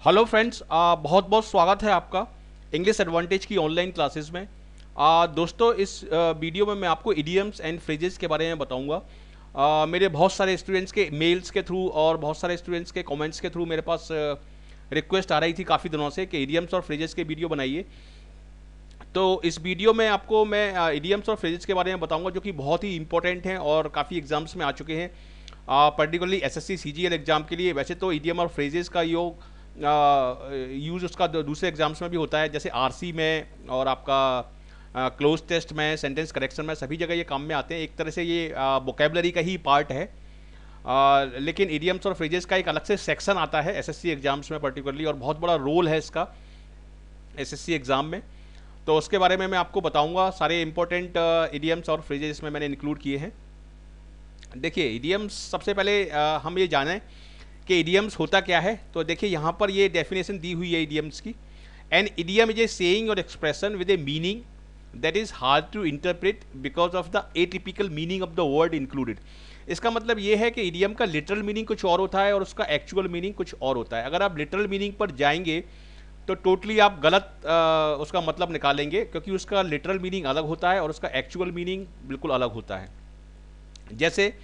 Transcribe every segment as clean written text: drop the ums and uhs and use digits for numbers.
Hello friends, बहुत बहुत स्वागत है आपका इंग्लिश एडवांटेज की ऑनलाइन क्लासेस में। दोस्तों, इस वीडियो में मैं आपको इडियम्स एंड फ्रेजेस के बारे में बताऊंगा। मेरे बहुत सारे स्टूडेंट्स के मेल्स के थ्रू और बहुत सारे स्टूडेंट्स के कमेंट्स के थ्रू मेरे पास रिक्वेस्ट आ रही थी काफ़ी दिनों से कि इडियम्स और फ्रेजेस के वीडियो बनाइए। तो इस वीडियो में आपको मैं इडियम्स और फ्रेजेस के बारे में बताऊंगा जो कि बहुत ही इंपॉर्टेंट हैं और काफ़ी एग्जाम्स में आ चुके हैं, पर्टिकुलरली एसएससी सीजीएल एग्जाम के लिए। वैसे तो इडियम और फ्रेजेस का योग यूज़ उसका दूसरे एग्जाम्स में भी होता है, जैसे आरसी में और आपका क्लोज टेस्ट में, सेंटेंस करेक्शन में, सभी जगह ये काम में आते हैं। एक तरह से ये वोकेबलरी का ही पार्ट है। लेकिन इडियम्स और फ्रेजेस का एक अलग से सेक्शन आता है एसएससी एग्जाम्स में पर्टिकुलरली, और बहुत बड़ा रोल है इसका एसएससी एग्जाम में। तो उसके बारे में मैं आपको बताऊंगा। सारे इंपॉर्टेंट इडियम्स और फ्रेजेस इसमें मैंने इंक्लूड किए हैं। देखिए, इडियम्स सबसे पहले हम ये जानें कि इडियम्स होता क्या है। तो देखिए, यहाँ पर ये डेफिनेशन दी हुई है इडियम्स की। An idiom is a saying or expression with a meaning that is hard to interpret because of the atypical meaning of the word included. इसका मतलब ये है कि इडियम का लिटरल मीनिंग कुछ और होता है और उसका एक्चुअल मीनिंग कुछ और होता है। अगर आप लिटरल मीनिंग पर जाएंगे तो टोटली आप गलत उसका मतलब निकालेंगे, क्योंकि उसका लिटरल मीनिंग अलग होता है और उसका एक्चुअल मीनिंग बिल्कुल अलग होता है। जैसे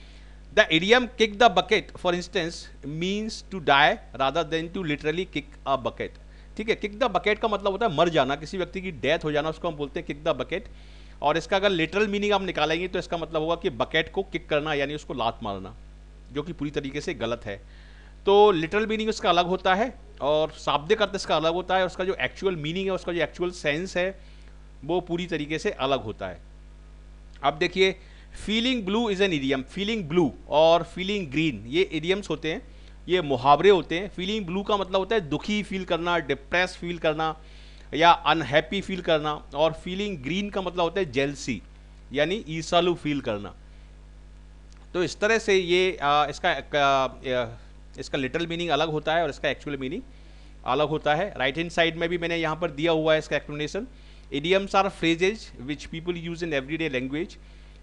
the idiom kick the bucket for instance means to die rather than to literally kick a bucket. ठीक है, किक द बकेट का मतलब होता है मर जाना, किसी व्यक्ति की डेथ हो जाना, उसको हम बोलते हैं किक द बकेट। और इसका अगर लिटरल मीनिंग आप निकालेंगे तो इसका मतलब होगा कि बकेट को किक करना, यानी उसको लात मारना, जो कि पूरी तरीके से गलत है। तो लिटरल मीनिंग उसका अलग होता है और शाब्दिक अर्थ इसका अलग होता है, और उसका जो एक्चुअल मीनिंग है, उसका जो एक्चुअल सेंस है, वो पूरी तरीके से अलग होता है। अब देखिए, feeling blue is an idiom. Feeling blue और फीलिंग ग्रीन ये इडियम्स होते हैं, ये मुहावरे होते हैं। फीलिंग ब्लू का मतलब होता है दुखी फील करना, डिप्रेस फील करना या अनहैप्पी फील करना। और फीलिंग ग्रीन का मतलब होता है जेलसी, यानी ईर्ष्यालु फील करना। तो इस तरह से ये इसका लिटरल मीनिंग अलग होता है और इसका एक्चुअल मीनिंग अलग होता है। राइट हैंड साइड में भी मैंने यहाँ पर दिया हुआ है इसका explanation. Idioms are phrases which people use in everyday language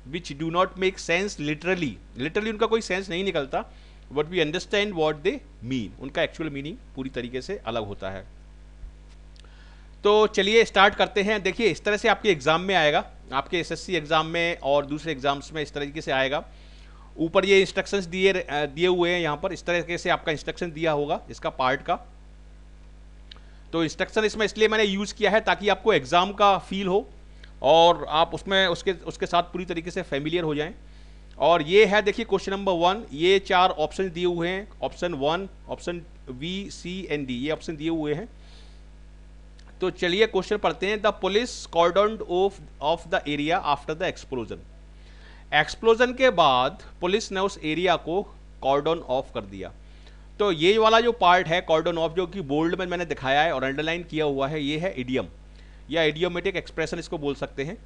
which do not make sense literally. Literally उनका कोई सेंस नहीं निकलता, but we understand what they mean. उनका एक्चुअल मीनिंग पूरी तरीके से अलग होता है। तो चलिए स्टार्ट करते हैं। देखिए, इस तरह से आपके एग्जाम में आएगा, आपके एसएससी एग्जाम में और दूसरे एग्जाम्स में इस तरीके से आएगा। ऊपर ये इंस्ट्रक्शंस दिए हुए हैं, यहाँ पर इस तरीके से आपका इंस्ट्रक्शन दिया होगा इसका पार्ट का। तो इंस्ट्रक्शन इसमें इसलिए मैंने यूज़ किया है ताकि आपको एग्ज़ाम का फील हो और आप उसमें उसके साथ पूरी तरीके से फेमिलियर हो जाएं। और ये है, देखिए, क्वेश्चन नंबर 1। ये 4 ऑप्शन दिए हुए हैं, option 1, option B, C and D, ये ऑप्शन दिए हुए हैं। तो चलिए क्वेश्चन पढ़ते हैं। The police cordoned off the area after the explosion. Explosion के बाद पुलिस ने उस एरिया को कॉर्डन ऑफ कर दिया। तो ये वाला जो पार्ट है कॉर्डन ऑफ, जो कि बोल्ड में मैंने दिखाया है और अंडरलाइन किया हुआ है, ये है इडियम या इडियोमेटिक एक्सप्रेशन इसको बोल सकते हैं।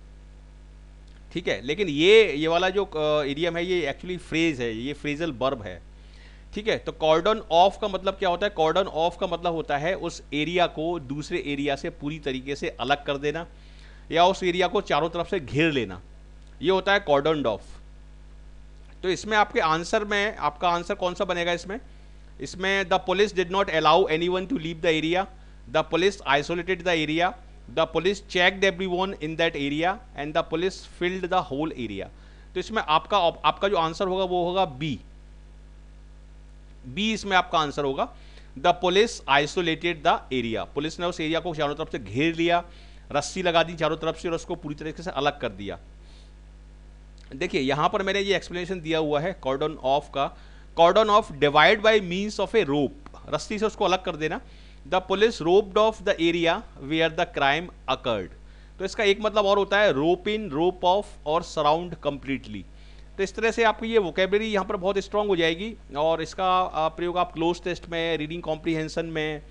ठीक है, लेकिन ये वाला जो इडियम है ये एक्चुअली फ्रेज है, ये फ्रेजल वर्ब है। ठीक है, तो कॉर्डन ऑफ का मतलब क्या होता है? कॉर्डन ऑफ का मतलब होता है उस एरिया को दूसरे एरिया से पूरी तरीके से अलग कर देना या उस एरिया को चारों तरफ से घेर लेना, ये होता है कॉर्डन ऑफ। तो इसमें आपके आंसर में आपका आंसर कौन सा बनेगा? इसमें the police did not allow anyone to leave the area, the police isolated the area, the police checked everyone in that area and the police filled the whole area. तो इसमें आपका जो आंसर होगा वो होगा बी। इसमें आपका answer होगा the police isolated the area. Police ने उस एरिया को चारों तरफ से घेर लिया, रस्सी लगा दी चारों तरफ से और उसको पूरी तरीके से अलग कर दिया। देखिए, यहां पर मैंने ये एक्सप्लेनेशन दिया हुआ है कॉर्डन ऑफ का। Cordon off divide by means of a rope, रस्सी से उसको अलग कर देना। The police roped off the area where the crime occurred. तो इसका एक मतलब और होता है रोप इन, रोप ऑफ और सराउंड कंप्लीटली। तो इस तरह से आपकी ये वोकेबलरी यहाँ पर बहुत स्ट्रांग हो जाएगी और इसका प्रयोग आप क्लोज टेस्ट में, रीडिंग कॉम्प्रीहेंशन में,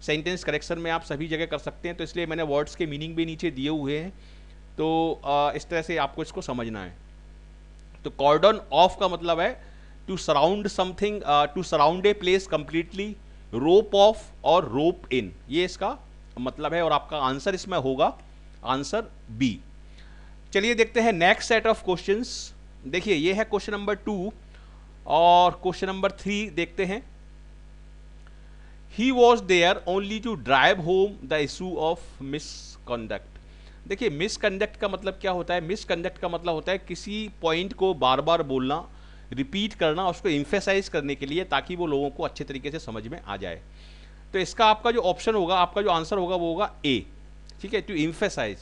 सेंटेंस करेक्शन में आप सभी जगह कर सकते हैं। तो इसलिए मैंने वर्ड्स के मीनिंग भी नीचे दिए हुए हैं। तो इस तरह से आपको इसको समझना है। तो कॉर्डन ऑफ का मतलब है to surround something, to surround a place completely, rope off और रोप इन, ये इसका मतलब है। और आपका आंसर इसमें होगा आंसर बी। चलिए देखते हैं नेक्स्ट सेट ऑफ क्वेश्चंस। देखिए, ये है क्वेश्चन नंबर 2 और क्वेश्चन नंबर 3 देखते हैं। He was there only to drive home the issue of misconduct. देखिए मिसकंडक्ट का मतलब क्या होता है? मिसकंडक्ट का मतलब होता है किसी पॉइंट को बार बार बोलना, रिपीट करना, उसको इम्फेसाइज करने के लिए, ताकि वो लोगों को अच्छे तरीके से समझ में आ जाए। तो इसका आपका जो ऑप्शन होगा, आपका जो आंसर होगा वो होगा ए। ठीक है, to emphasize,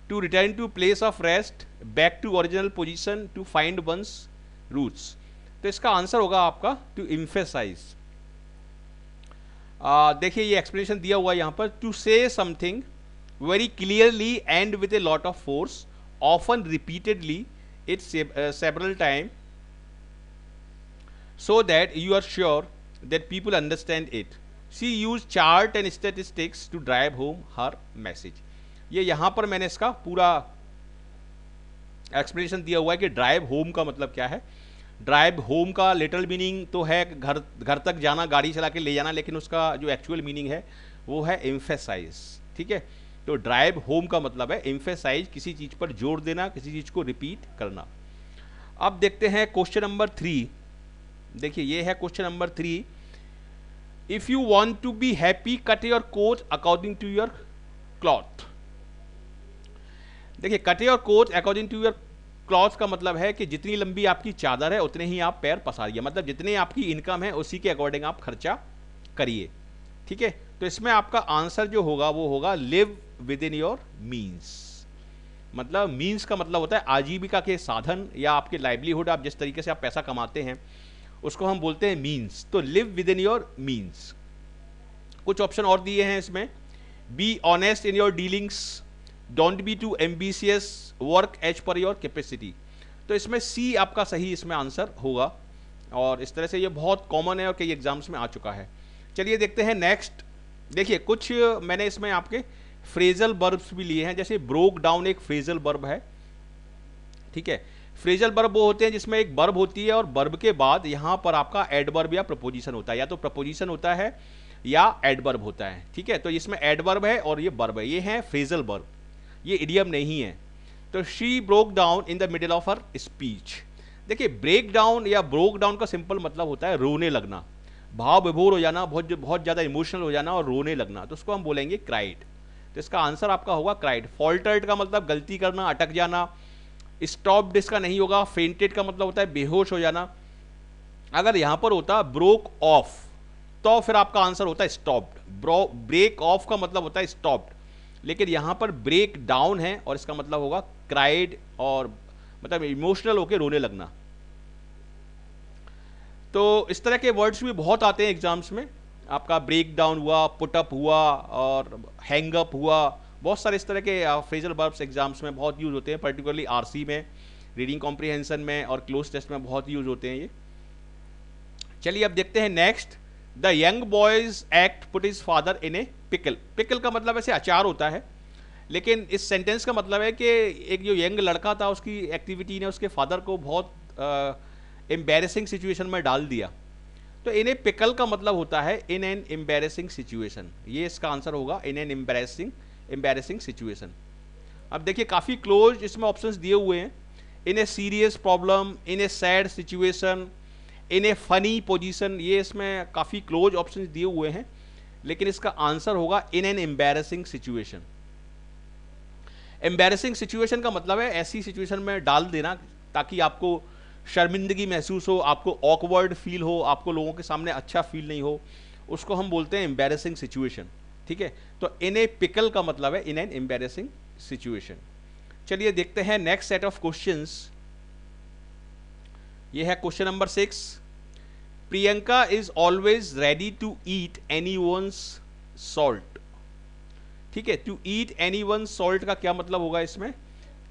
to return to place of rest, back to original position, to find one's roots. तो इसका आंसर होगा आपका टू इम्फेसाइज। देखिए ये एक्सप्लेनेशन दिया हुआ है यहाँ पर, to say something very clearly and with a lot of force, often repeatedly, it several time, so that you are sure that people understand it. She used chart and statistics to drive home her message. ये यहाँ पर मैंने इसका पूरा explanation दिया हुआ है कि ड्राइव होम का मतलब क्या है। ड्राइव होम का लिटरल मीनिंग तो है घर तक जाना, गाड़ी चला के ले जाना, लेकिन उसका जो एक्चुअल मीनिंग है वो है एम्फेसाइज। ठीक है, तो ड्राइव होम का मतलब है एम्फेसाइज, किसी चीज़ पर जोर देना, किसी चीज़ को रिपीट करना। अब देखते हैं क्वेश्चन नंबर 3। देखिए ये है question number 3। If you want to be happy cut your coat according to your cloth. देखिए cut your coat according to your cloth का मतलब है कि जितनी लंबी आपकी चादर है उतने ही आप पैर पसारिए, मतलब जितनी आपकी इनकम है उसी के अकॉर्डिंग आप खर्चा करिए। ठीक है, तो इसमें आपका आंसर जो होगा वो होगा live within your means. मतलब मीन्स का मतलब होता है आजीविका के साधन या आपके लाइवलीहुड, आप जिस तरीके से आप पैसा कमाते हैं उसको हम बोलते हैं मीन्स। तो live within your means. कुछ ऑप्शन और दिए हैं इसमें, be honest in your dealings, don't be too ambitious, work as per your capacity. तो इसमें सी आपका सही इसमें आंसर होगा, और इस तरह से ये बहुत कॉमन है और कई एग्जाम्स में आ चुका है। चलिए देखते हैं नेक्स्ट। देखिए कुछ मैंने इसमें आपके फ्रेजल वर्ब्स भी लिए हैं, जैसे ब्रोक डाउन एक फ्रेजल वर्ब है। ठीक है, फ्रेजल वर्ब वो होते हैं जिसमें एक वर्ब होती है और वर्ब के बाद यहाँ पर आपका एडवर्ब या प्रपोजिशन होता है, या तो प्रपोजिशन होता है या एडवर्ब होता है। ठीक है, तो इसमें एडवर्ब है और ये वर्ब है, ये है फ्रेजल वर्ब, ये इडियम नहीं है। तो she broke down in the middle of her speech. देखिए ब्रेक डाउन या ब्रोक डाउन का सिंपल मतलब होता है रोने लगना, भाव विभोर हो जाना, बहुत ज़्यादा इमोशनल हो जाना और रोने लगना, तो उसको हम बोलेंगे क्राइड। तो इसका आंसर आपका होगा क्राइड। फॉल्टर्ड का मतलब गलती करना, अटक जाना। स्टॉप्ड इसका नहीं होगा। फेंटेड का मतलब होता है बेहोश हो जाना। अगर यहां पर होता ब्रोक ऑफ तो फिर आपका आंसर होता है स्टॉप्ड। ब्रेक ऑफ का मतलब होता है स्टॉप्ड, लेकिन यहां पर ब्रेक डाउन है और इसका मतलब होगा क्राइड, और मतलब इमोशनल होकर रोने लगना। तो इस तरह के वर्ड्स भी बहुत आते हैं एग्जाम्स में। आपका ब्रेक डाउन हुआ, पुटअप हुआ और हैंगअप हुआ, बहुत सारे इस तरह के फ्रेजल वर्ब्स एग्जाम्स में बहुत यूज होते हैं, पर्टिकुलरली आरसी में, रीडिंग कॉम्प्रिहेंशन में और क्लोज टेस्ट में बहुत यूज होते हैं ये। चलिए अब देखते हैं next. The young boys act put his father in A pickle. Pickle का मतलब ऐसे अचार होता है, लेकिन इस सेंटेंस का मतलब है कि एक जो यंग लड़का था उसकी एक्टिविटी ने उसके फादर को बहुत एम्बैरेसिंग सिचुएशन में डाल दिया। तो इन ए पिकल का मतलब होता है इन एन एम्बैरेसिंग सिचुएशन। ये इसका आंसर होगा, इन एन एम्बैरेसिंग सिचुएशन। अब देखिए काफ़ी क्लोज इसमें ऑप्शंस दिए हुए हैं। In a serious problem, in a sad situation, in a funny position, ये इसमें काफ़ी क्लोज ऑप्शंस दिए हुए हैं, लेकिन इसका आंसर होगा in an embarrassing situation. Embarrassing situation का मतलब है ऐसी सिचुएशन में डाल देना ताकि आपको शर्मिंदगी महसूस हो, आपको ऑकवर्ड फील हो, आपको लोगों के सामने अच्छा फील नहीं हो, उसको हम बोलते हैं एम्बैरेसिंग सिचुएशन। ठीक है, तो इन ए पिकल का मतलब है इन एन एम्बैरेसिंग सिचुएशन। चलिए देखते हैं नेक्स्ट सेट ऑफ क्वेश्चंस। ये है question number 6। Priyanka is always ready to eat anyone's salt. ठीक है, टू ईट एनीवन्स सॉल्ट का क्या मतलब होगा इसमें?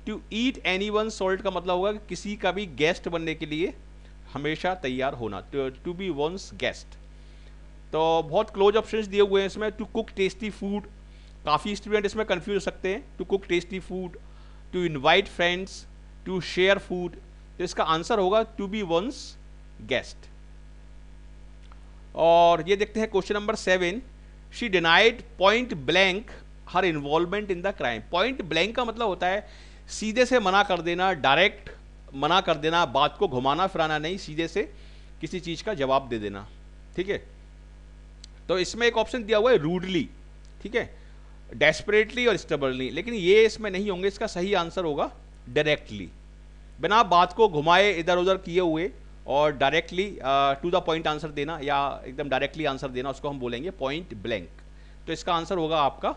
टू ईट एनीवन सॉल्ट का मतलब होगा कि किसी का भी गेस्ट बनने के लिए हमेशा तैयार होना, टू बी वंस गेस्ट। तो बहुत क्लोज ऑप्शंस दिए हुए हैं इसमें। टू कुक टेस्टी फूड, काफ़ी स्टूडेंट इसमें कंफ्यूज हो सकते हैं। To cook tasty food, to invite friends, to share food. तो इसका आंसर होगा टू बी वंस गेस्ट। और ये देखते हैं question number 7। She denied point blank her involvement in the crime. Point blank का मतलब होता है सीधे से मना कर देना, डायरेक्ट मना कर देना, बात को घुमाना फिराना नहीं, सीधे से किसी चीज़ का जवाब दे देना। ठीक है, तो इसमें एक ऑप्शन दिया हुआ है रूडली, ठीक है, डेस्परेटली और स्टबर्नली, लेकिन ये इसमें नहीं होंगे। इसका सही आंसर होगा डायरेक्टली, बिना बात को घुमाए इधर उधर किए हुए और directly to the point answer देना या एकदम डायरेक्टली आंसर देना, उसको हम बोलेंगे पॉइंट ब्लैंक। तो इसका आंसर होगा आपका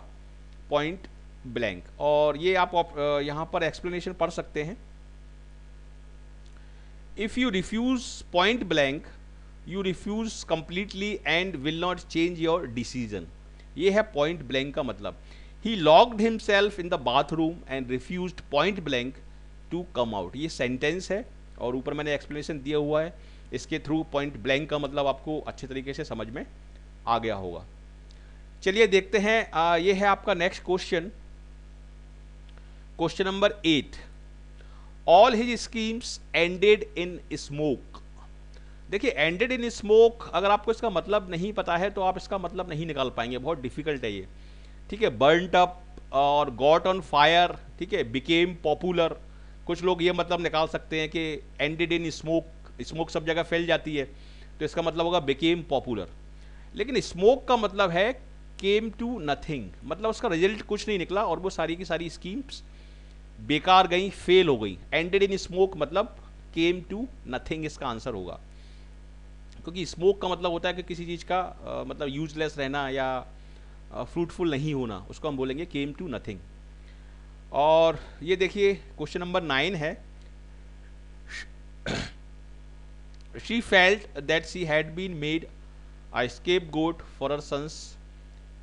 पॉइंट ब्लैंक। और ये आप यहाँ पर एक्सप्लेनेशन पढ़ सकते हैं। If you refuse point blank you refuse completely and will not change your decision. ये है पॉइंट ब्लैंक का मतलब। He locked himself in the bathroom and refused point blank to come out. ये सेंटेंस है और ऊपर मैंने एक्सप्लेनेशन दिया हुआ है। इसके थ्रू पॉइंट ब्लैंक का मतलब आपको अच्छे तरीके से समझ में आ गया होगा। चलिए देखते हैं, ये है आपका next question, question number 8। All his schemes ended in smoke. देखिए एंडेड इन स्मोक, अगर आपको इसका मतलब नहीं पता है तो आप इसका मतलब नहीं निकाल पाएंगे, बहुत डिफिकल्ट है ये, ठीक है। बर्नट अप और गॉट ऑन फायर, ठीक है, बिकेम पॉपुलर। कुछ लोग ये मतलब निकाल सकते हैं कि एंडेड इन स्मोक, स्मोक सब जगह फैल जाती है तो इसका मतलब होगा बिकेम पॉपुलर। लेकिन स्मोक का मतलब है केम टू नथिंग, मतलब उसका रिजल्ट कुछ नहीं निकला और वो सारी की सारी स्कीम्स बेकार गई, फेल हो गई। एंडेड इन स्मोक मतलब केम टू नथिंग इसका आंसर होगा, क्योंकि स्मोक का मतलब होता है कि किसी चीज़ का मतलब यूजलेस रहना या फ्रूटफुल नहीं होना, उसको हम बोलेंगे केम टू नथिंग। और ये देखिए क्वेश्चन नंबर 9 है। She felt that she had been made a scapegoat for her son's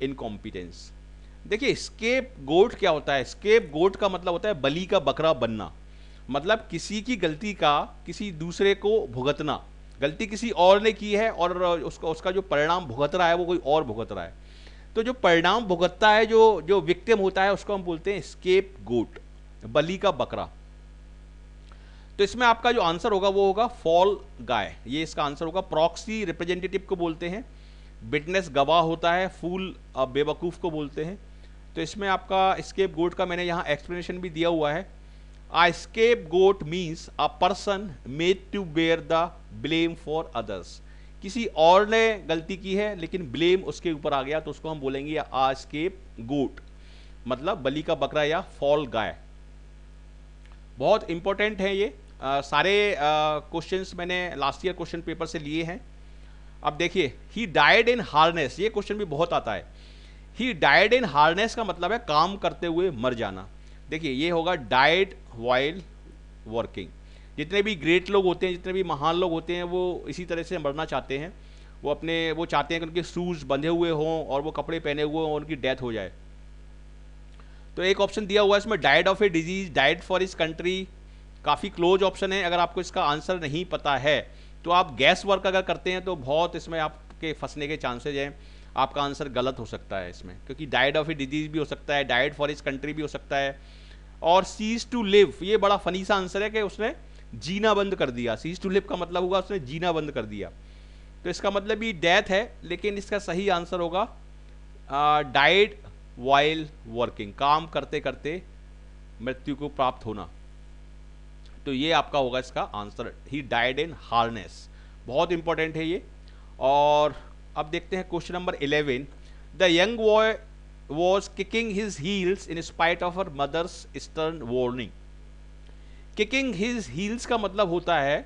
incompetence. देखिए स्केप गोट क्या होता है? स्केप गोट का मतलब होता है बलि का बकरा बनना, मतलब किसी की गलती का किसी दूसरे को भुगतना। गलती किसी और ने की है और उसका जो परिणाम भुगत रहा है वो कोई और भुगत रहा है। तो जो परिणाम भुगतता है, जो विक्टिम होता है, उसको हम बोलते हैं स्केप गोट, बलि का बकरा। तो इसमें आपका जो आंसर होगा वो होगा फॉल गाय, ये इसका आंसर होगा। प्रॉक्सी रिप्रेजेंटेटिव को बोलते हैं, विटनेस गवाह होता है, फूल बेवकूफ़ को बोलते हैं। तो इसमें आपका स्केप गोट का मैंने यहाँ एक्सप्लेनेशन भी दिया हुआ है। A scapegoat means a person made to bear the blame for others। किसी और ने गलती की है लेकिन ब्लेम उसके ऊपर आ गया तो उसको हम बोलेंगे आ स्केपगोट, मतलब बलि का बकरा या फॉल गाय। बहुत इंपॉर्टेंट है ये। सारे क्वेश्चंस मैंने लास्ट ईयर क्वेश्चन पेपर से लिए हैं। अब देखिए ही डाइड इन हार्नेस, ये क्वेश्चन भी बहुत आता है। ही डाइड इन हार्नेस का मतलब है काम करते हुए मर जाना। देखिए ये होगा डाइड वाइल वर्किंग। जितने भी ग्रेट लोग होते हैं, जितने भी महान लोग होते हैं, वो इसी तरह से मरना चाहते हैं। वो चाहते हैं कि उनके शूज बंधे हुए हों और वो कपड़े पहने हुए हों और उनकी डेथ हो जाए। तो एक ऑप्शन दिया हुआ है इसमें, died of a disease, died for his country, काफ़ी क्लोज ऑप्शन है। अगर आपको इसका आंसर नहीं पता है तो आप गैस वर्क अगर करते हैं तो बहुत इसमें आपके फंसने के चांसेज हैं, आपका आंसर गलत हो सकता है इसमें, क्योंकि डाइड ऑफ ए डिजीज भी हो सकता है, डाइड फॉर हिज कंट्री भी हो सकता है, और सीज टू लिव, ये बड़ा फनी सा आंसर है कि उसने जीना बंद कर दिया। सीज टू लिव का मतलब होगा उसने जीना बंद कर दिया, तो इसका मतलब भी डेथ है, लेकिन इसका सही आंसर होगा डाइड वाइल वर्किंग, काम करते करते मृत्यु को प्राप्त होना। तो ये आपका होगा इसका answer, he died in harness. बहुत इंपॉर्टेंट है ये। और अब देखते हैं question number 11। The young boy was kicking his heels in spite of her mother's stern warning। kicking his heels का मतलब होता है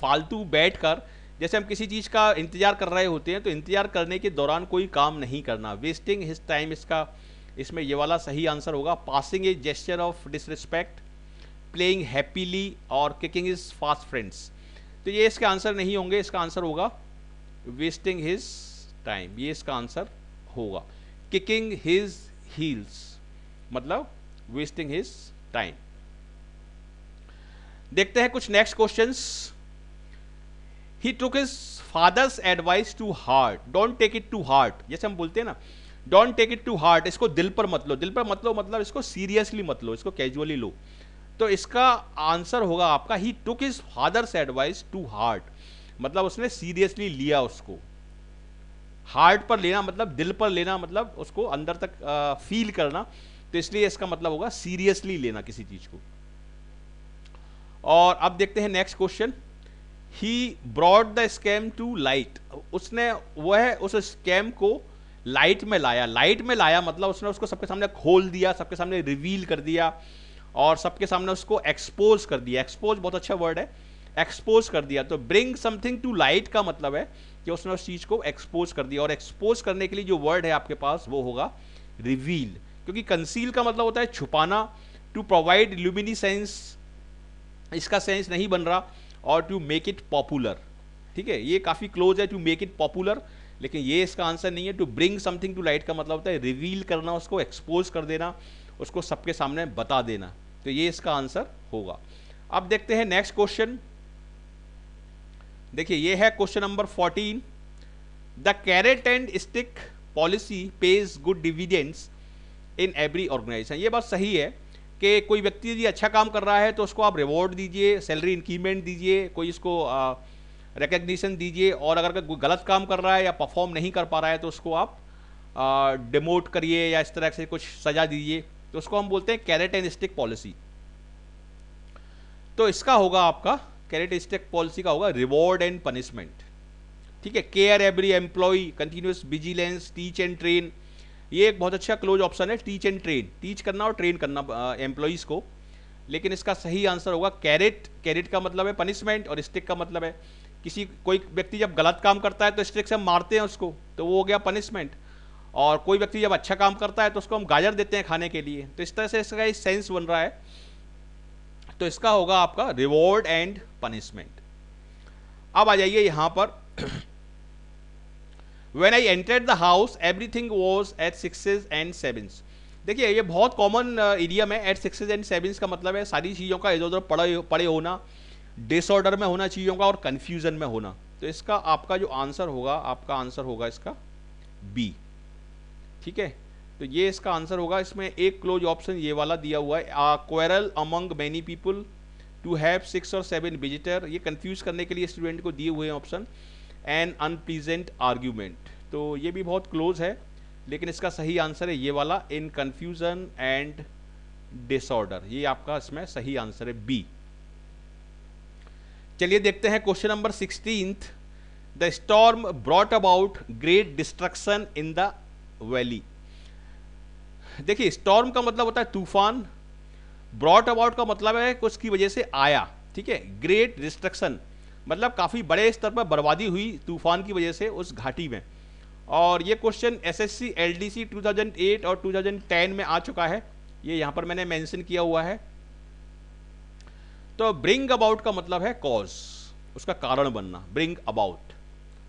फालतू बैठकर, जैसे हम किसी चीज़ का इंतजार कर रहे होते हैं तो इंतजार करने के दौरान कोई काम नहीं करना, वेस्टिंग हिज टाइम। इसमें ये वाला सही आंसर होगा। Passing a gesture of disrespect, playing happily और किकिंग हिज फास्ट फ्रेंड्स। तो ये इसके आंसर नहीं होंगे, इसका आंसर होगा वेस्टिंग हिज टाइम, ये इसका आंसर होगा। किकिंग हिज हील्स मतलब वेस्टिंग हिज टाइम। देखते हैं कुछ next questions. He took his father's advice to heart, don't take it to heart. जैसे हम बोलते हैं ना, don't take it to heart, इसको दिल पर मत लो। दिल पर मत लो मतलब इसको सीरियसली मत लो, इसको कैजुअली लो। तो इसका आंसर होगा आपका he took his father's advice to heart, मतलब उसने सीरियसली लिया उसको। हार्ट पर लेना मतलब दिल पर लेना, मतलब उसको अंदर तक फील करना, तो इसलिए इसका मतलब होगा सीरियसली लेना किसी चीज को। और अब देखते हैं next question. He brought the scam to light, उसने वह उस स्कैम को लाइट में लाया। लाइट में लाया मतलब उसने उसको सबके सामने खोल दिया, सबके सामने रिवील कर दिया और सबके सामने उसको एक्सपोज कर दिया। एक्सपोज बहुत अच्छा वर्ड है, एक्सपोज कर दिया। तो ब्रिंग समथिंग टू लाइट का मतलब है कि उसने उस चीज को एक्सपोज कर दिया, और एक्सपोज करने के लिए जो वर्ड है आपके पास वो होगा रिवील, क्योंकि कंसील का मतलब होता है छुपाना। टू प्रोवाइड ल्यूमिनिसेंस, इसका सेंस नहीं बन रहा, और टू मेक इट पॉपुलर। ठीक है, ये काफी क्लोज है, टू मेक इट पॉपुलर, लेकिन ये इसका आंसर नहीं है। To bring something to light का मतलब होता है रिवील करना, उसको एक्सपोज कर देना, उसको सबके सामने बता देना। तो ये इसका आंसर होगा। अब देखते हैं नेक्स्ट क्वेश्चन। देखिए ये है question number 14। The carrot and stick policy pays good dividends in every organization. ये बात सही है कि कोई व्यक्ति यदि अच्छा काम कर रहा है तो उसको आप रिवॉर्ड दीजिए, सैलरी इंक्रीमेंट दीजिए, कोई इसको रिकग्निशन दीजिए, और अगर कोई गलत काम कर रहा है या परफॉर्म नहीं कर पा रहा है तो उसको आप डिमोट करिए या इस तरह से कुछ सजा दीजिए। तो उसको हम बोलते हैं कैरेट एंड स्टिक पॉलिसी। तो इसका होगा आपका कैरेट एंड स्टिक पॉलिसी का होगा रिवॉर्ड एंड पनिशमेंट। ठीक है, care every employee, continuous vigilance, teach and train. ये एक बहुत अच्छा क्लोज ऑप्शन है, टीच एंड ट्रेन, टीच करना और ट्रेन करना एम्प्लॉइज को। लेकिन इसका सही आंसर होगा कैरेट। कैरेट का मतलब है पनिशमेंट और स्टिक का मतलब है कोई व्यक्ति जब गलत काम करता है तो स्टिक से हम मारते हैं उसको, तो वो हो गया पनिशमेंट। और कोई व्यक्ति जब अच्छा काम करता है तो उसको हम गाजर देते हैं खाने के लिए। तो इस तरह से इसका एक सेंस बन रहा है। तो इसका होगा आपका रिवॉर्ड एंड पनिशमेंट। अब आ जाइए यहां पर। When I entered the house, everything was at sixes and sevens। देखिए ये बहुत कॉमन इडियम है। एट सिक्सेज एंड सेवन्स का मतलब है सारी चीज़ों का इधर उधर पड़े होना, डिसऑर्डर में होना चीज़ों का, और कन्फ्यूजन में होना। तो इसका आपका जो आंसर होगा, आपका आंसर होगा इसका बी। ठीक है, तो ये इसका आंसर होगा। इसमें एक क्लोज ऑप्शन ये वाला दिया हुआ है, quarrel among many people, to have 6 और 7 विजिटर। ये कंफ्यूज करने के लिए स्टूडेंट को दिए हुए हैं ऑप्शन। एन अनप्लीजेंट आर्ग्यूमेंट, तो ये भी बहुत क्लोज है, लेकिन इसका सही आंसर है ये वाला, इन कंफ्यूजन एंड डिसऑर्डर। ये आपका इसमें सही आंसर है बी। चलिए देखते हैं question number 16। The storm brought about great destruction in the valley. देखिए स्टॉर्म का मतलब होता है तूफान, ब्रॉट अबाउट का मतलब है कुछ की वजह से आया। ठीक है, ग्रेट डिस्ट्रक्शन मतलब काफी बड़े स्तर पर बर्बादी हुई तूफान की वजह से उस घाटी में। और ये क्वेश्चन एसएससी एलडीसी 2008 और 2010 में आ चुका है, ये यहां पर मैंने मेंशन किया हुआ है। तो ब्रिंग अबाउट का मतलब है कॉज, उसका कारण बनना, ब्रिंग अबाउट।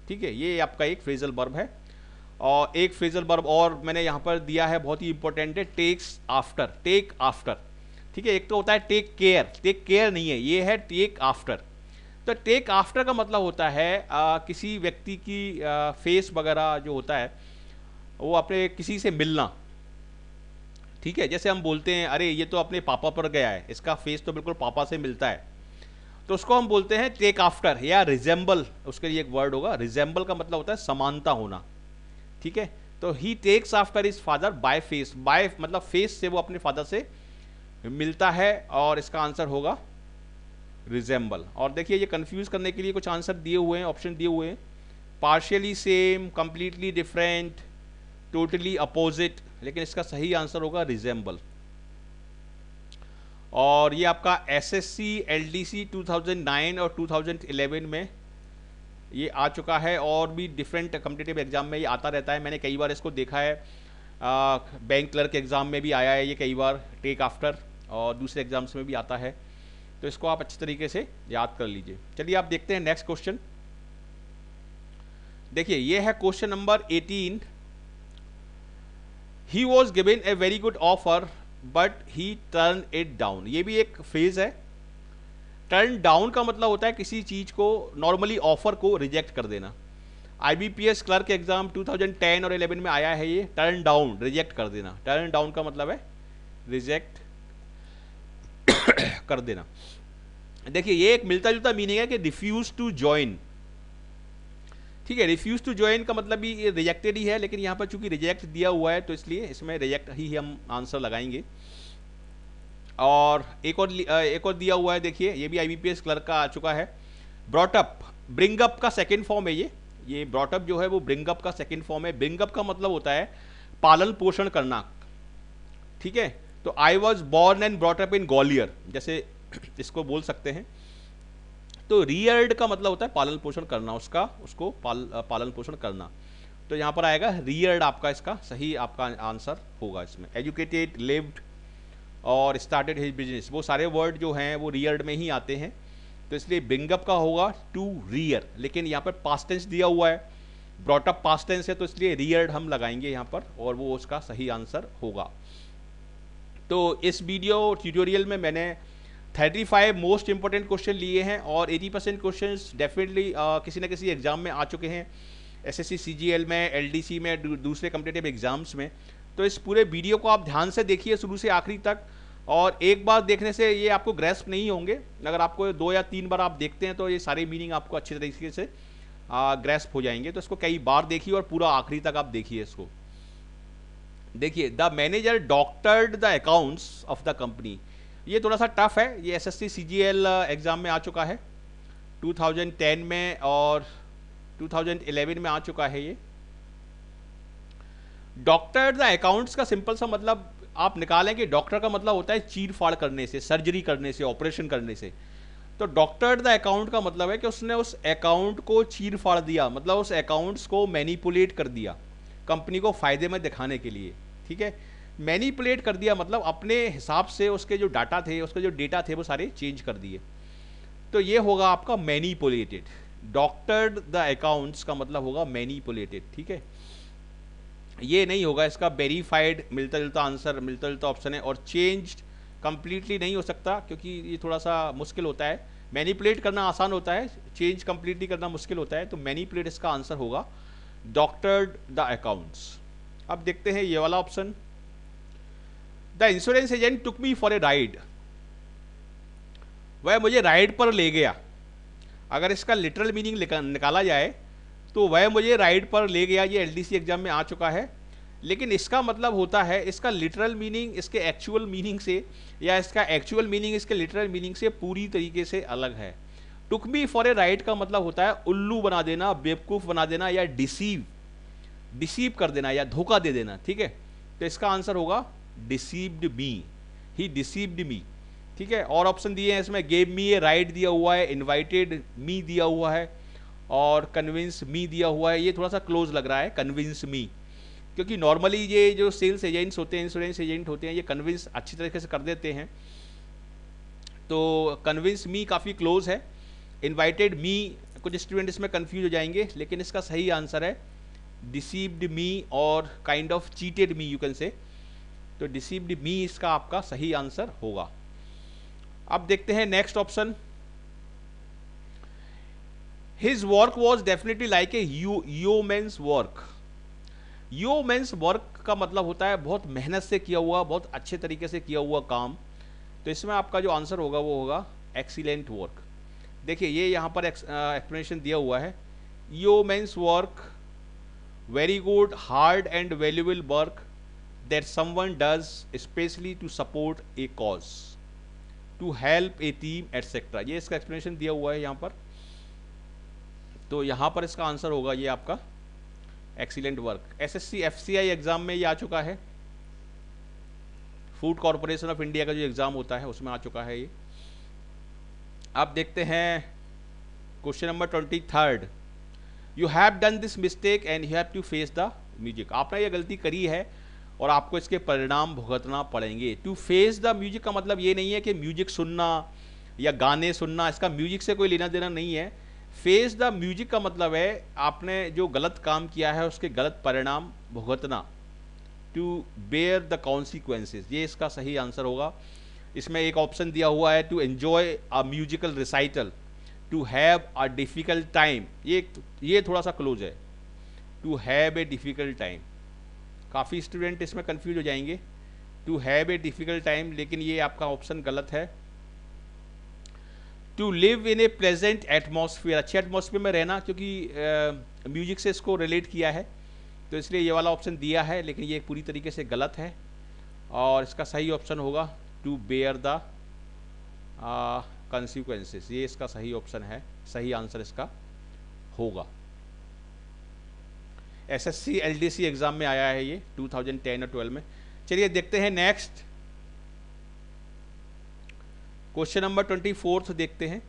ठीक है, ये आपका एक फ्रेजल वर्ब है। और एक फ्रेजल वर्ब और मैंने यहां पर दिया है, बहुत ही इंपॉर्टेंट है, टेक्स आफ्टर, टेक आफ्टर। ठीक है, एक तो होता है टेक केयर नहीं है, ये है टेक आफ्टर। तो टेक आफ्टर का मतलब होता है किसी व्यक्ति की फेस वगैरह जो होता है वो अपने किसी से मिलना। ठीक है, जैसे हम बोलते हैं अरे ये तो अपने पापा पर गया है, इसका फेस तो बिल्कुल पापा से मिलता है, तो उसको हम बोलते हैं टेक आफ्टर। या रिजेंबल, उसके लिए एक वर्ड होगा, रिजेंबल का मतलब होता है समानता होना। ठीक है, तो he takes after his father by face, by मतलब फेस से वो अपने फादर से मिलता है, और इसका आंसर होगा रिजेंबल। और देखिए ये कंफ्यूज करने के लिए कुछ आंसर दिए हुए हैं, ऑप्शन दिए हुए हैं, partially same, completely different, totally opposite, लेकिन इसका सही आंसर होगा रिजेंबल। और ये आपका एसएससी एलडीसी 2009 और 2011 में ये आ चुका है, और भी डिफरेंट कॉम्पिटिटिव एग्जाम में ये आता रहता है। मैंने कई बार इसको देखा है, बैंक क्लर्क एग्जाम में भी आया है ये कई बार, टेक आफ्टर, और दूसरे एग्जाम्स में भी आता है। तो इसको आप अच्छे तरीके से याद कर लीजिए। चलिए आप देखते हैं नेक्स्ट क्वेश्चन। देखिए ये है question number 18। He was given a very good offer but he turn it down. ये भी एक फ्रेज है। टर्न डाउन का मतलब होता है किसी चीज को, नॉर्मली ऑफर को रिजेक्ट कर देना। आईबीपीएस क्लर्क एग्जाम 2010 और 11 में आया है ये, टर्न डाउन, रिजेक्ट कर देना। टर्न डाउन का मतलब है रिजेक्ट कर देना। देखिए ये एक मिलता जुलता मीनिंग है कि रिफ्यूज टू ज्वाइन। ठीक है, रिफ्यूज टू ज्वाइन का मतलब भी रिजेक्टेड ही है, लेकिन यहां पर चूंकि रिजेक्ट दिया हुआ है तो इसलिए इसमें रिजेक्ट ही हम आंसर लगाएंगे। और एक और दिया हुआ है, देखिए ये भी आईबीपीएस क्लर्क का आ चुका है, ब्रॉट अप, ब्रिंग अप का सेकेंड फॉर्म है ये ब्रॉट अप जो है वो ब्रिंग अप का सेकेंड फॉर्म है। ब्रिंग अप का मतलब होता है पालन पोषण करना, ठीक है। तो I was born and brought up in Gwalior, जैसे इसको बोल सकते हैं। तो रियर्ड का मतलब होता है पालन पोषण करना, उसको पालन पोषण करना। तो यहाँ पर आएगा रियर्ड, आपका इसका सही आपका आंसर होगा इसमें। एजुकेटेड, लिव्ड और स्टार्टेड हिज बिजनेस, वो सारे वर्ड जो हैं वो रियर्ड में ही आते हैं। तो इसलिए ब्रिंगअप का होगा टू रियर, लेकिन यहाँ पर पास्ट टेंस दिया हुआ है, ब्रॉट अप पास्ट टेंस है, तो इसलिए रियर्ड हम लगाएंगे यहाँ पर और वो उसका सही आंसर होगा। तो इस वीडियो ट्यूटोरियल में मैंने 35 मोस्ट इंपॉर्टेंट क्वेश्चन लिए हैं और 80% क्वेश्चन डेफिनेटली किसी न किसी एग्जाम में आ चुके हैं, एसएससी सीजीएल में, एलडीसी में, दूसरे कम्पिटिटिव एग्जाम्स में। तो इस पूरे वीडियो को आप ध्यान से देखिए शुरू से आखिरी तक, और एक बार देखने से ये आपको ग्रेस्प नहीं होंगे। अगर आपको 2 या 3 बार आप देखते हैं तो ये सारे मीनिंग आपको अच्छे तरीके से ग्रेस्प हो जाएंगे। तो इसको कई बार देखिए और पूरा आखिरी तक आप देखिए इसको। देखिए, the manager doctored the accounts of the company, ये थोड़ा सा टफ है, ये एसएससी सीजीएल एग्जाम में आ चुका है 2010 में और 2011 में आ चुका है ये। डॉक्टर द अकाउंट्स का सिंपल सा मतलब आप निकालें कि डॉक्टर का मतलब होता है चीर फाड़ करने से, सर्जरी करने से, ऑपरेशन करने से। तो डॉक्टर द अकाउंट का मतलब है कि उसने उस अकाउंट को चीर फाड़ दिया, मतलब उस अकाउंट्स को मैनिपुलेट कर दिया कंपनी को फायदे में दिखाने के लिए, ठीक है। मैनिपुलेट कर दिया मतलब अपने हिसाब से उसके जो डाटा थे, उसके जो डेटा थे वो सारे चेंज कर दिए। तो ये होगा आपका मैनिपुलेटेड। डॉक्टर द अकाउंट्स का मतलब होगा मैनिपुलेटेड, ठीक है। ये नहीं होगा इसका वेरीफाइड, मिलता जुलता आंसर, मिलता जुलता ऑप्शन है। और चेंज्ड कंप्लीटली नहीं हो सकता क्योंकि ये थोड़ा सा मुश्किल होता है। मैनिपुलेट करना आसान होता है, चेंज कंप्लीटली करना मुश्किल होता है। तो मैनिपुलेट इसका आंसर होगा डॉक्टर्ड द अकाउंट्स। अब देखते हैं ये वाला option, the insurance agent took me for a ride, वह मुझे राइड पर ले गया। अगर इसका लिटरल मीनिंग निकाला जाए तो वह मुझे राइड पर ले गया, ये एलडीसी एग्जाम में आ चुका है। लेकिन इसका मतलब होता है, इसका लिटरल मीनिंग इसके एक्चुअल मीनिंग से, या इसका एक्चुअल मीनिंग इसके लिटरल मीनिंग से पूरी तरीके से अलग है। टुक मी फॉर ए राइड का मतलब होता है उल्लू बना देना, बेवकूफ़ बना देना, या डिसीव कर देना, या धोखा दे देना, ठीक है। तो इसका आंसर होगा डिसीव्ड मी, ही डिसीव्ड मी, ठीक है। और ऑप्शन दिए हैं इसमें, गेव मी ए राइड दिया हुआ है, इन्वाइटेड मी दिया हुआ है और कन्विंस मी दिया हुआ है। ये थोड़ा सा क्लोज लग रहा है कन्विंस मी, क्योंकि नॉर्मली ये जो सेल्स एजेंट्स होते हैं, इंश्योरेंस एजेंट होते हैं, ये कन्विंस अच्छी तरीके से कर देते हैं। तो कन्विंस मी काफ़ी क्लोज है। इन्वाइटेड मी कुछ स्टूडेंट इसमें कन्फ्यूज हो जाएंगे, लेकिन इसका सही आंसर है डिसीव्ड मी और kind of cheated me, you can say. तो डिसीव्ड मी इसका आपका सही आंसर होगा। अब देखते हैं next option, his work was definitely like a humans work. Humans work का मतलब होता है बहुत मेहनत से किया हुआ, बहुत अच्छे तरीके से किया हुआ काम। तो इसमें आपका जो आंसर होगा वो होगा एक्सीलेंट वर्क। देखिए ये यहाँ पर एक्सप्लेनेशन दिया हुआ है, humans work very good, hard and valuable work that someone does especially to support a cause, to help a team etc. ये इसका एक्सप्लेनेशन दिया हुआ है यहाँ पर। तो यहाँ पर इसका आंसर होगा ये आपका excellent work. SSC FCI exam में ये आ चुका है, फूड कॉरपोरेशन ऑफ इंडिया का जो एग्जाम होता है उसमें आ चुका है ये। अब देखते हैं question number 23, you have done this mistake and you have to face the music. आपने ये गलती करी है और आपको इसके परिणाम भुगतना पड़ेंगे। टू फेस द म्यूजिक का मतलब ये नहीं है कि म्यूजिक सुनना या गाने सुनना, इसका म्यूजिक से कोई लेना देना नहीं है। फेस द म्यूजिक का मतलब है आपने जो गलत काम किया है उसके गलत परिणाम भुगतना। टू बेयर द कॉन्सिक्वेंसेज, ये इसका सही आंसर होगा। इसमें एक ऑप्शन दिया हुआ है to enjoy a musical recital, to have a difficult time, ये थोड़ा सा क्लोज है, to have a difficult time. काफ़ी स्टूडेंट इसमें कंफ्यूज हो जाएंगे, to have a difficult time, लेकिन ये आपका ऑप्शन गलत है। To live in a pleasant atmosphere, अच्छे एटमॉस्फेयर में रहना, क्योंकि म्यूजिक से इसको रिलेट किया है तो इसलिए ये वाला ऑप्शन दिया है, लेकिन ये पूरी तरीके से गलत है। और इसका सही ऑप्शन होगा टू बेयर द कंसिक्वेंसेस, ये इसका सही ऑप्शन है, सही आंसर इसका होगा। एसएससी एलडीसी एग्जाम में आया है ये 2010 और 12 में। चलिए देखते हैं नेक्स्ट क्वेश्चन नंबर 24 देखते हैं।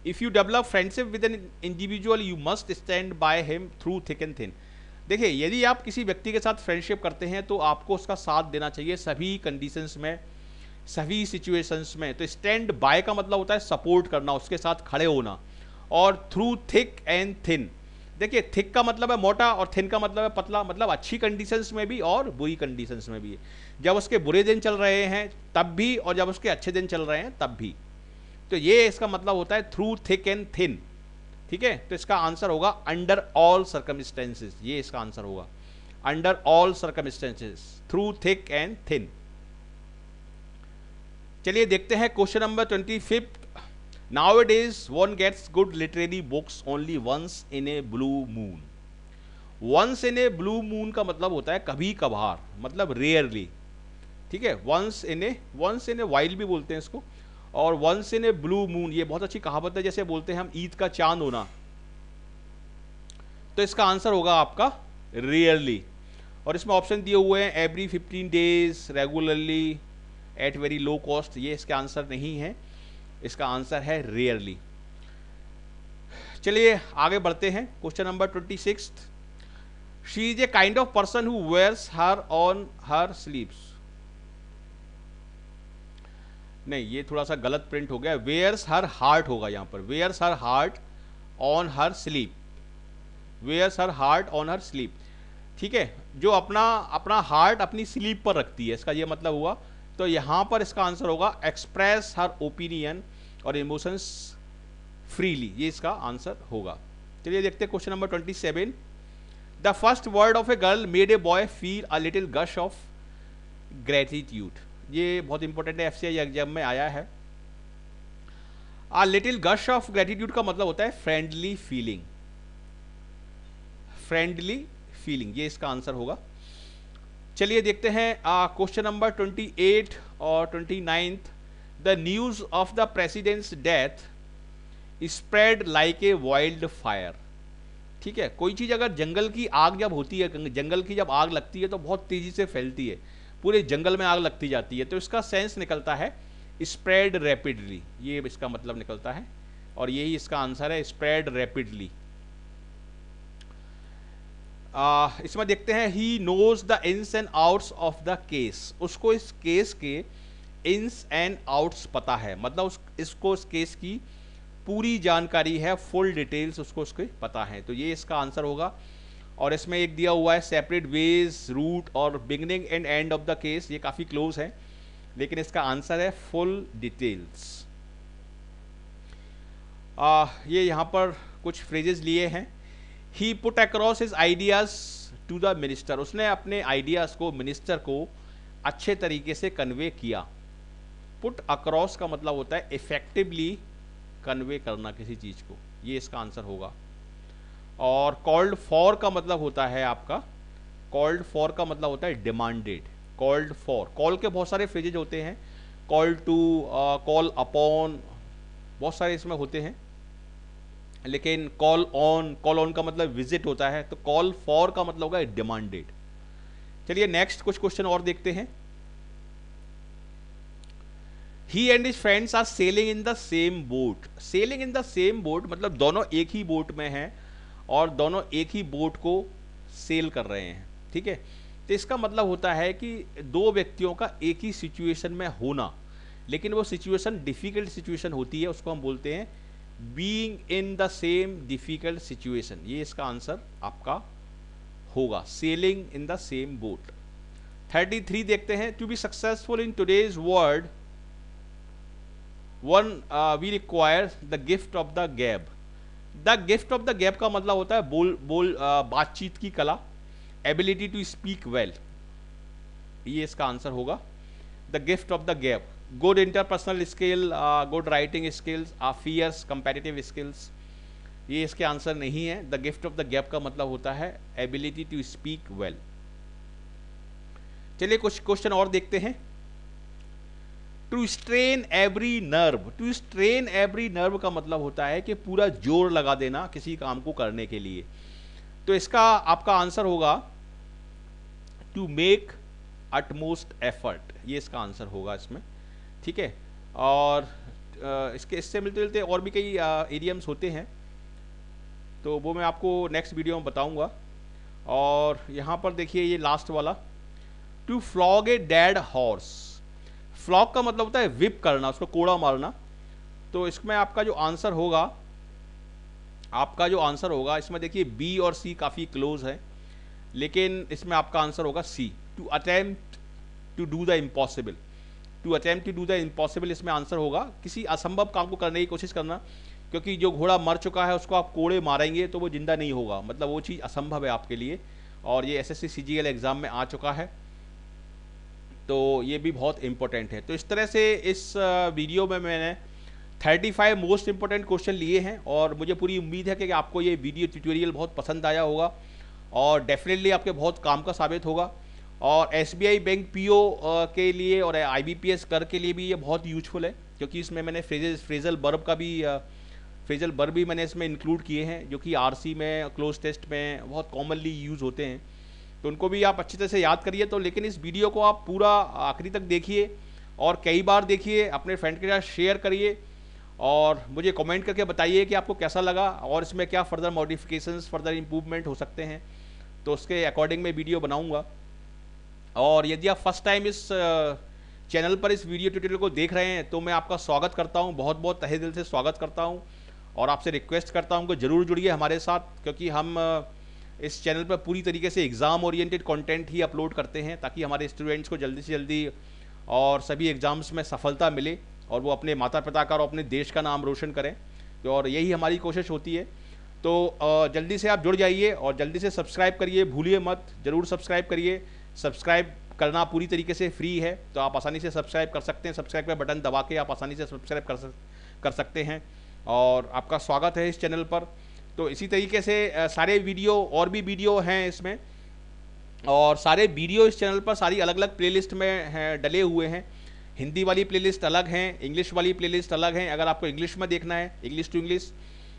If you develop friendship with an individual you must stand by him through thick and thin. देखिए, यदि आप किसी व्यक्ति के साथ फ्रेंडशिप करते हैं तो आपको उसका साथ देना चाहिए सभी कंडीशंस में, सभी सिचुएशंस में। तो स्टैंड बाय का मतलब होता है सपोर्ट करना, उसके साथ खड़े होना। और थ्रू थिक एंड थिन, देखिए थिक का मतलब है मोटा और थिन का मतलब है पतला, मतलब अच्छी कंडीशंस में भी और बुरी कंडीशंस में भी है। जब उसके बुरे दिन चल रहे हैं तब भी, और जब उसके अच्छे दिन चल रहे हैं तब भी। तो ये इसका मतलब होता है थ्रू थिक एंड थिन। ठीक है, तो इसका आंसर होगा अंडर ऑल सर्कमस्टेंसेस, ये इसका आंसर होगा under all circumstances, through thick and thin. चलिए देखते हैं question number 25। Nowadays one gets good literary books only once in a blue moon। once in a blue moon का मतलब होता है कभी कभार, मतलब रेयरली। ठीक है, once in a while भी बोलते हैं इसको, और once in a blue moon ये बहुत अच्छी कहावत है, जैसे बोलते हैं हम ईद का चांद होना। तो इसका आंसर होगा आपका रेयरली। और इसमें ऑप्शन दिए हुए हैं every 15 days, regularly, at very low cost. ये इसका आंसर नहीं है, इसका आंसर है रेयरली। चलिए आगे बढ़ते हैं question number 26। She is a kind of person who wears her on her sleeves. नहीं, ये थोड़ा सा गलत प्रिंट हो गया, वेयर्स हर हार्ट होगा यहां पर, wears her heart on her sleep, wears her heart on her sleep. ठीक है, जो अपना हार्ट अपनी स्लीप पर रखती है, इसका ये मतलब हुआ। तो यहां पर इसका आंसर होगा एक्सप्रेस हर ओपिनियन और इमोशंस फ्रीली, ये इसका आंसर होगा। चलिए देखते हैं question number 27। The first word of a girl made a boy feel a little gush of gratitude. ये बहुत इंपॉर्टेंट है, एफसीआई एग्जाम में आया है। A little gush of gratitude का मतलब होता है फ्रेंडली फीलिंग, फ्रेंडली फीलिंग, ये इसका आंसर होगा। चलिए देखते हैं क्वेश्चन नंबर 28 और 29। The news of the president's death spread like a wild fire. ठीक है, कोई चीज अगर जंगल की आग जब होती है, जंगल की जब आग लगती है तो बहुत तेजी से फैलती है, पूरे जंगल में आग लगती जाती है। तो इसका सेंस निकलता है स्प्रेड रैपिडली, ये इसका मतलब निकलता है, और यही इसका आंसर है, स्प्रेड रैपिडली। इसमें देखते हैं he knows the ins and outs of the case. उसको इस केस के इन्स एंड आउट्स पता है, मतलब इसको इस केस की पूरी जानकारी है, फुल डिटेल्स उसको उसके पता है। तो ये इसका आंसर होगा। और इसमें एक दिया हुआ है सेपरेट वेज, रूट और beginning and end of the case, ये काफ़ी क्लोज है, लेकिन इसका आंसर है फुल डिटेल्स। ये यहाँ पर कुछ फ्रेजेस लिए हैं। He put across his ideas to the minister. उसने अपने आइडियाज को मिनिस्टर को अच्छे तरीके से कन्वे किया। पुट अक्रॉस का मतलब होता है इफेक्टिवली कन्वे करना किसी चीज को, ये इसका आंसर होगा। और कॉल्ड फॉर का मतलब होता है आपका, कॉल्ड फॉर का मतलब होता है डिमांडेड। कॉल्ड फॉर, कॉल के बहुत सारे फ्रेजेज होते हैं, कॉल टू, कॉल अपॉन, बहुत सारे इसमें होते हैं, लेकिन कॉल ऑन का मतलब विजिट होता है। तो कॉल फॉर का मतलब होगा डिमांडेड। चलिए नेक्स्ट कुछ क्वेश्चन और देखते हैं। He and his friends are sailing in the same boat. Sailing in the same boat मतलब दोनों एक ही बोट में हैं और दोनों एक ही बोट को सेल कर रहे हैं। ठीक है, तो इसका मतलब होता है कि दो व्यक्तियों का एक ही सिचुएशन में होना, लेकिन वो सिचुएशन डिफिकल्ट सिचुएशन होती है, उसको हम बोलते हैं being in the same difficult situation. ये इसका आंसर आपका होगा, sailing in the same boat. 33 देखते हैं। To be successful in today's world we require the gift of the gab. The gift of the gab का मतलब होता है बातचीत की कला, एबिलिटी टू स्पीक वेल, ये इसका आंसर होगा। The gift of the gab, good interpersonal skill, good writing skills, fierce competitive skills, ये इसके आंसर नहीं है। The gift of the gap का मतलब होता है एबिलिटी टू स्पीक वेल। चलिए कुछ क्वेश्चन और देखते हैं। To strain every nerve. To strain every nerve का मतलब होता है कि पूरा जोर लगा देना किसी काम को करने के लिए। तो इसका आपका आंसर होगा टू मेक अटमोस्ट एफर्ट, ये इसका आंसर होगा इसमें, ठीक है। और इससे मिलते जुलते और भी कई इडियम्स होते हैं, तो वो मैं आपको नेक्स्ट वीडियो में बताऊंगा। और यहाँ पर देखिए ये लास्ट वाला, to flog a dead horse. Flog का मतलब होता है विप करना, उसको कोड़ा मारना। तो इसमें आपका जो आंसर होगा, इसमें देखिए बी और सी काफ़ी क्लोज है, लेकिन इसमें आपका आंसर होगा C, to attempt to do the impossible. To attempt to do the impossible इसमें आंसर होगा किसी असंभव काम को करने की कोशिश करना, क्योंकि जो घोड़ा मर चुका है उसको आप कोड़े मारेंगे तो वो जिंदा नहीं होगा, मतलब वो चीज़ असंभव है आपके लिए। और ये एसएससी सीजीएल एग्जाम में आ चुका है, तो ये भी बहुत इंपॉर्टेंट है। तो इस तरह से इस वीडियो में मैंने 35 मोस्ट इंपॉर्टेंट क्वेश्चन लिए हैं, और मुझे पूरी उम्मीद है कि आपको ये वीडियो ट्यूटोरियल बहुत पसंद आया होगा और डेफिनेटली आपके बहुत काम का साबित होगा। और एसबीआई बैंक पीओ के लिए और आईबीपीएस कर के लिए भी ये बहुत यूजफुल है, क्योंकि इसमें मैंने फ्रेजल वर्ब भी मैंने इसमें इंक्लूड किए हैं, जो कि आरसी में क्लोज टेस्ट में बहुत कॉमनली यूज़ होते हैं, तो उनको भी आप अच्छी तरह से याद करिए। तो लेकिन इस वीडियो को आप पूरा आखिरी तक देखिए और कई बार देखिए, अपने फ्रेंड के साथ शेयर करिए और मुझे कमेंट करके बताइए कि आपको कैसा लगा और इसमें क्या फर्दर मॉडिफिकेशंस, फर्दर इम्प्रूवमेंट हो सकते हैं, तो उसके अकॉर्डिंग मैं वीडियो बनाऊंगा। और यदि आप फर्स्ट टाइम इस चैनल पर इस वीडियो ट्यूटोरियल को देख रहे हैं तो मैं आपका स्वागत करता हूं, बहुत बहुत तहे दिल से स्वागत करता हूं, और आपसे रिक्वेस्ट करता हूं कि ज़रूर जुड़िए हमारे साथ, क्योंकि हम इस चैनल पर पूरी तरीके से एग्ज़ाम ओरिएंटेड कंटेंट ही अपलोड करते हैं, ताकि हमारे स्टूडेंट्स को जल्दी से जल्दी और सभी एग्ज़ाम्स में सफलता मिले और वो अपने माता पिता का और अपने देश का नाम रोशन करें, तो और यही हमारी कोशिश होती है। तो जल्दी से आप जुड़ जाइए और जल्दी से सब्सक्राइब करिए, भूलिए मत, ज़रूर सब्सक्राइब करिए। सब्सक्राइब करना पूरी तरीके से फ्री है, तो आप आसानी से सब्सक्राइब कर सकते हैं। सब्सक्राइब का बटन दबा के आप आसानी से सब्सक्राइब कर सकते हैं, और आपका स्वागत है इस चैनल पर। तो इसी तरीके से सारे वीडियो और भी वीडियो हैं इसमें, और सारे वीडियो इस चैनल पर सारी अलग अलग प्लेलिस्ट में डले हुए हैं। हिंदी वाली प्लेलिस्ट अलग हैं, इंग्लिश वाली प्लेलिस्ट अलग हैं। अगर आपको इंग्लिश में देखना है, इंग्लिश टू इंग्लिश,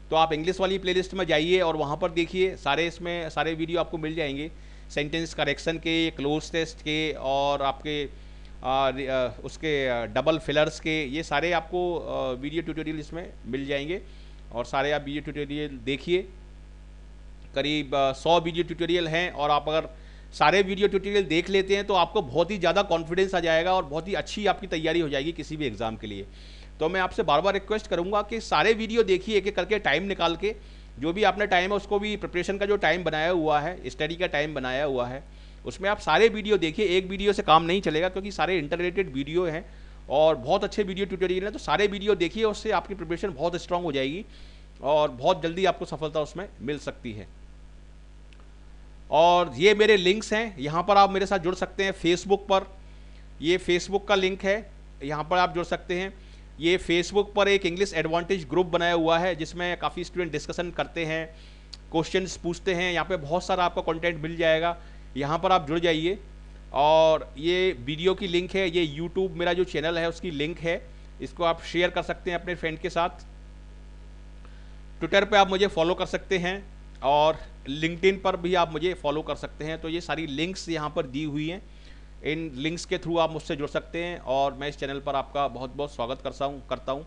तो आप इंग्लिश वाली प्लेलिस्ट में जाइए और वहाँ पर देखिए, इसमें सारे वीडियो आपको मिल जाएंगे, सेंटेंस करेक्शन के, क्लोज टेस्ट के, और आपके उसके डबल फिलर्स के, ये सारे आपको वीडियो ट्यूटोरियल इसमें मिल जाएंगे। और सारे आप वीडियो ट्यूटोरियल देखिए, करीब 100 वीडियो ट्यूटोरियल हैं, और आप अगर सारे वीडियो ट्यूटोरियल देख लेते हैं तो आपको बहुत ही ज़्यादा कॉन्फिडेंस आ जाएगा और बहुत ही अच्छी आपकी तैयारी हो जाएगी किसी भी एग्ज़ाम के लिए। तो मैं आपसे बार बार रिक्वेस्ट करूँगा कि सारे वीडियो देखिए, एक एक करके टाइम निकाल के, जो भी आपने टाइम है उसको भी, प्रिपरेशन का जो टाइम बनाया हुआ है, स्टडी का टाइम बनाया हुआ है, उसमें आप सारे वीडियो देखिए। एक वीडियो से काम नहीं चलेगा, क्योंकि सारे इंटररेटेड वीडियो हैं और बहुत अच्छे वीडियो ट्यूटोरियल हैं, तो सारे वीडियो देखिए, उससे आपकी प्रिपरेशन बहुत स्ट्रांग हो जाएगी और बहुत जल्दी आपको सफलता उसमें मिल सकती है। और ये मेरे लिंक्स हैं, यहाँ पर आप मेरे साथ जुड़ सकते हैं फेसबुक पर, ये फेसबुक का लिंक है, यहाँ पर आप जुड़ सकते हैं। ये फेसबुक पर एक इंग्लिश एडवांटेज ग्रुप बनाया हुआ है, जिसमें काफ़ी स्टूडेंट डिस्कशन करते हैं, क्वेश्चंस पूछते हैं, यहाँ पे बहुत सारा आपका कंटेंट मिल जाएगा, यहाँ पर आप जुड़ जाइए। और ये वीडियो की लिंक है, ये यूट्यूब मेरा जो चैनल है उसकी लिंक है, इसको आप शेयर कर सकते हैं अपने फ्रेंड के साथ। ट्विटर पे आप मुझे फॉलो कर सकते हैं और लिंक्डइन पर भी आप मुझे फॉलो कर सकते हैं। तो ये सारी लिंक्स यहाँ पर दी हुई हैं, इन लिंक्स के थ्रू आप मुझसे जुड़ सकते हैं, और मैं इस चैनल पर आपका बहुत बहुत स्वागत करता हूँ।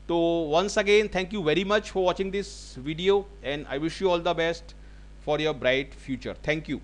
तो once again thank you very much for watching this video, and I wish you all the best for your bright future. Thank you.